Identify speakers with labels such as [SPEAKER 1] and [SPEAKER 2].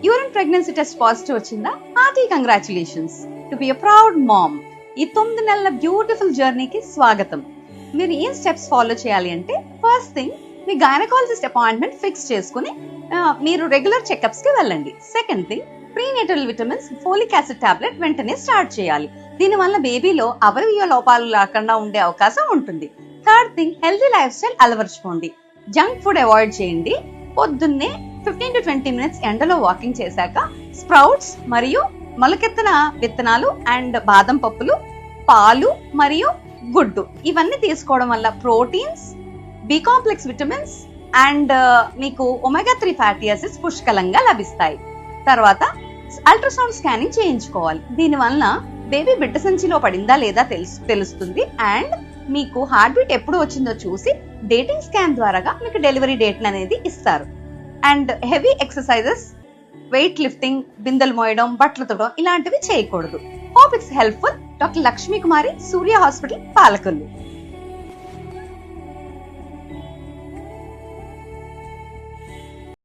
[SPEAKER 1] Urine pregnancy test positive వచ్చిందా? Hearty congratulations to be a proud mom. ఈ 9 నెలల beautiful జర్నీకి స్వాగతం. మీరు ఏం స్టెప్స్ ఫాలో చేయాలి అంటే, ఫస్ట్ థింగ్ మీ గైనకాలజిస్ట్ అపాయింట్మెంట్ ఫిక్స్ చేసుకుని మీరు రెగ్యులర్ చెకప్స్ కి వెళ్ళండి. Second thing, prenatal vitamins, folic acid tablet వెంటనే స్టార్ట్ చేయాలి. దీనివల్ల బేబీలో అవయవ లోపాలు లేకుండా ఉండే అవకాశం ఉంటుంది. Third thing, healthy lifestyle అలవర్చుకోండి. జంక్ ఫుడ్ అవాయిడ్ చేయండి. పొద్దున్నే 15 to 20 minutes ఎండలో వాకింగ్ చేశాక స్ప్రౌట్స్ మరియు మొలకెత్తిన విత్తనాలు అండ్ బాదం పప్పులు, పాలు మరియు గుడ్డు ఇవన్నీ తీసుకోవడం వల్ల proteins, B complex vitamins and మీకు ఒమేగా 3 ఫ్యాటీ యాసిడ్స్ పుష్కలంగా లభిస్తాయి. తర్వాత అల్ట్రాసౌండ్ స్కానింగ్ చేయించుకోవాలి. దీనివల్ల బేబీ బిడ్డ సంచిలో పడిందా లేదా తెలుస్తుంది. అండ్ మీకు హార్ట్ బీట్ ఎప్పుడు వచ్చిందో చూసి డేటింగ్ స్కాన్ ద్వారా మీకు డెలివరీ డేట్ అనేది ఇస్తారు. And heavy exercises, weight lifting, బిందెలు మోయడం, బట్టలు తొడడం ఇలాంటివి చేయకూడదు. Hope it's helpful. Doctor Lakshmi Kumari, Surya hospital, Palakollu.